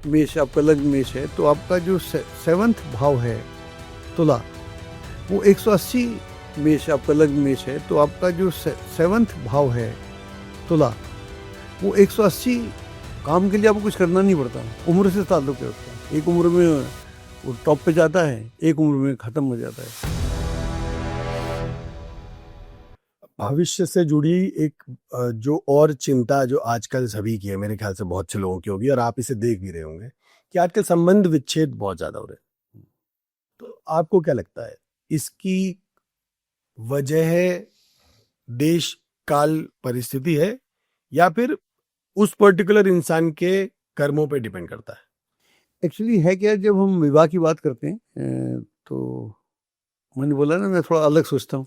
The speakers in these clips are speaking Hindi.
मेष आपका लग्न मेष है, तो आपका जो सेवंथ भाव है तुला, वो 180 मेष आपका लग्न मेष है, तो आपका जो सेवंथ भाव है तुला, वो 180 काम के लिए आपको कुछ करना नहीं पड़ता, उम्र से ताल्लुक है उसका। एक उम्र में वो टॉप पे जाता है, एक उम्र में ख़त्म हो जाता है। भविष्य से जुड़ी एक जो और चिंता जो आजकल सभी की है, मेरे ख्याल से बहुत से लोगों की होगी और आप इसे देख भी रहे होंगे कि आजकल संबंध विच्छेद बहुत ज्यादा हो रहे हैं। तो आपको क्या लगता है इसकी वजह देश काल परिस्थिति है या फिर उस पर्टिकुलर इंसान के कर्मों पे डिपेंड करता है? एक्चुअली है क्या, जब हम विवाह की बात करते हैं तो मैंने बोला ना, मैं थोड़ा अलग सोचता हूँ,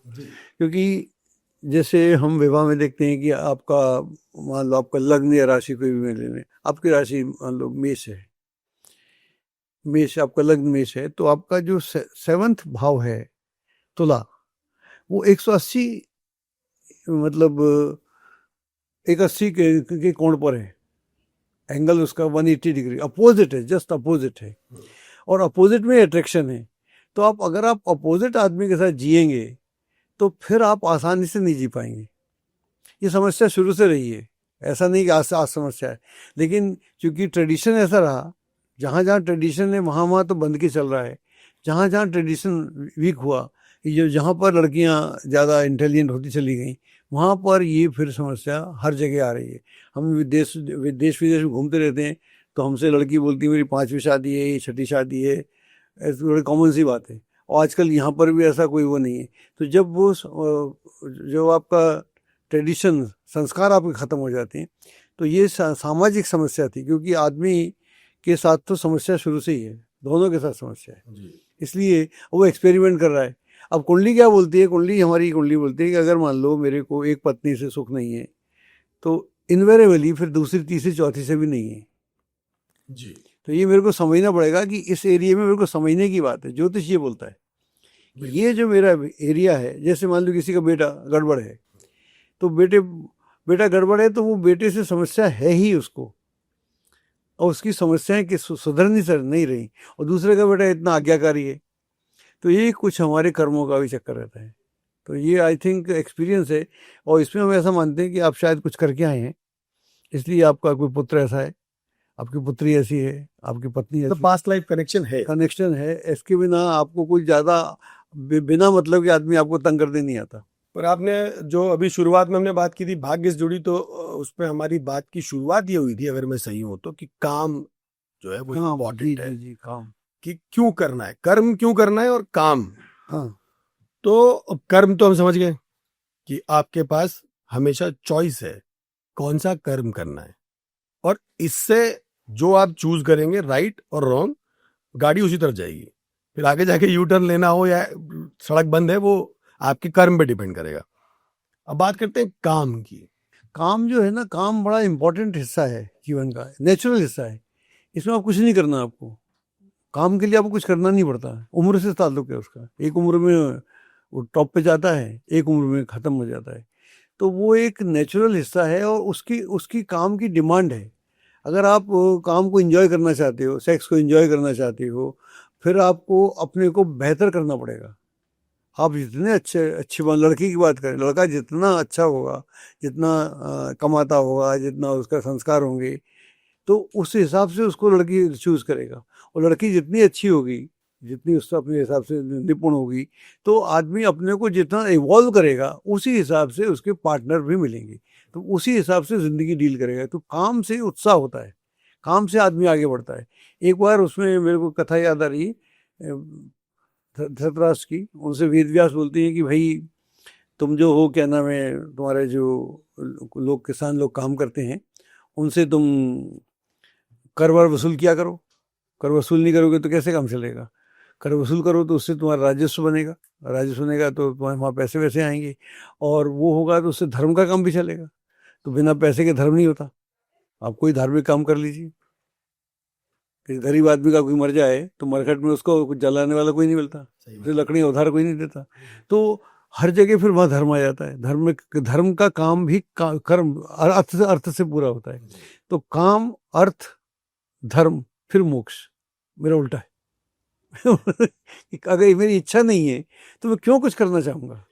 क्योंकि जैसे हम विवाह में देखते हैं कि आपका मान लो आपका लग्न या राशि कोई भी ले लें, आपकी राशि मान लो मेष है, मेष आपका लग्न मेष है, तो आपका जो सेवंथ भाव है तुला, वो 180 मतलब 180 के कोण पर है, एंगल उसका 180 डिग्री अपोजिट है, जस्ट अपोजिट है, और अपोजिट में अट्रैक्शन है। तो आप अगर आप अपोजिट आदमी के साथ जिएंगे तो फिर आप आसानी से नहीं जी पाएंगे। ये समस्या शुरू से रही है, ऐसा नहीं कि आज समस्या है, लेकिन चूंकि ट्रेडिशन ऐसा रहा, जहाँ जहाँ ट्रेडिशन है वहाँ वहाँ तो बंद के चल रहा है। जहाँ जहाँ ट्रेडिशन वीक हुआ, ये जहाँ पर लड़कियाँ ज़्यादा इंटेलिजेंट होती चली गई, वहाँ पर ये फिर समस्या हर जगह आ रही है। हम देश विदेश में घूमते रहते हैं तो हमसे लड़की बोलती है मेरी 5वीं शादी है, ये 6ठी शादी है, ऐसी बड़ी कॉमन सी बात है। और आजकल यहाँ पर भी ऐसा कोई वो नहीं है। तो जब वो जो आपका ट्रेडिशन संस्कार आपके ख़त्म हो जाते हैं तो ये सामाजिक समस्या थी, क्योंकि आदमी के साथ तो समस्या शुरू से ही है, दोनों के साथ समस्या है, इसलिए वो एक्सपेरिमेंट कर रहा है। अब कुंडली क्या बोलती है, हमारी कुंडली बोलती है कि अगर मान लो मेरे को एक पत्नी से सुख नहीं है तो इनवेरेबली फिर दूसरी तीसरी चौथी से भी नहीं है जी। तो ये मेरे को समझना पड़ेगा कि इस एरिया में मेरे को समझने की बात है। ज्योतिष ये बोलता है कि ये जो मेरा एरिया है, जैसे मान लो किसी का बेटा गड़बड़ है, तो बेटा गड़बड़ है तो वो बेटे से समस्या है ही उसको, और उसकी समस्याएं कि सुधर नहीं रही, और दूसरे का बेटा इतना आज्ञाकारी है। तो ये कुछ हमारे कर्मों का भी चक्कर रहता है। तो ये आई थिंक एक्सपीरियंस है, और इसमें हम ऐसा मानते हैं कि आप शायद कुछ करके आए हैं, इसलिए आपका कोई पुत्र ऐसा है, आपकी पुत्री ऐसी है, आपकी पत्नी ऐसी, तो पास्ट लाइफ कनेक्शन है। इसके बिना आपको कोई ज़्यादा बिना मतलब के आदमी आपको तंग करने नहीं आता। पर आपने जो अभी शुरुआत में हमने बात की थी भाग्य से जुड़ी, तो उसमें हमारी बात की शुरुआत ये हुई थी, अगर मैं सही हूँ तो, कि काम जो है वो इम्पोर्टेंट है। जी, काम कि क्यों करना है, कर्म क्यों करना है और काम। हाँ, तो कर्म तो हम समझ गए कि आपके पास हमेशा चॉइस है कौन सा कर्म करना है, और इससे जो आप चूज करेंगे राइट और रॉन्ग, गाड़ी उसी तरफ जाएगी। फिर आगे जाके यू टर्न लेना हो या सड़क बंद है, वो आपके कर्म पे डिपेंड करेगा। अब बात करते हैं काम की। काम जो है ना, काम बड़ा इंपॉर्टेंट हिस्सा है जीवन का, नेचुरल हिस्सा है। इसमें आप कुछ नहीं करना, आपको काम के लिए आपको कुछ करना नहीं पड़ता, उम्र से ताल्लुक है उसका। एक उम्र में वो टॉप पे जाता है, एक उम्र में ख़त्म हो जाता है। तो वो एक नेचुरल हिस्सा है, और उसकी काम की डिमांड है। अगर आप काम को एंजॉय करना चाहते हो, सेक्स को एंजॉय करना चाहते हो, फिर आपको अपने को बेहतर करना पड़ेगा। आप जितने अच्छी बात, लड़की की बात करें, लड़का जितना अच्छा होगा, जितना कमाता होगा, जितना उसका संस्कार होंगे, तो उस हिसाब से उसको लड़की चूज़ करेगा। और लड़की जितनी अच्छी होगी, जितनी उससे अपने हिसाब से निपुण होगी, तो आदमी अपने को जितना इवॉल्व करेगा उसी हिसाब से उसके पार्टनर भी मिलेंगे, तो उसी हिसाब से ज़िंदगी डील करेगा। तो काम से उत्साह होता है, काम से आदमी आगे बढ़ता है। एक बार उसमें मेरे को कथा याद आ रही है धृतराष्ट्र की। उनसे वेद व्यास बोलती हैं कि भाई तुम जो हो, क्या नाम है, तुम्हारे जो लोग किसान लोग काम करते हैं, उनसे तुम कर वर वसूल किया करो। कर वसूल नहीं करोगे तो कैसे काम चलेगा? कर वसूल करो तो उससे तुम्हारा राजस्व बनेगा, राजस्व बनेगा तो तुम्हारे वहाँ पैसे वैसे आएंगे, और वो होगा तो उससे धर्म का काम भी चलेगा। तो बिना पैसे के धर्म नहीं होता। आप कोई धार्मिक काम कर लीजिए, कि गरीब आदमी का कोई मर जाए तो मरघट में उसको कुछ जलाने वाला कोई नहीं मिलता, उसे लकड़ी उधार कोई नहीं देता। तो हर जगह फिर वहाँ धर्म आ जाता है। धर्म का काम भी कर्म अर्थ से पूरा होता है। तो काम, अर्थ, धर्म, फिर मोक्ष। मेरा उल्टा है। कि अगर ये मेरी इच्छा नहीं है तो मैं क्यों कुछ करना चाहूँगा।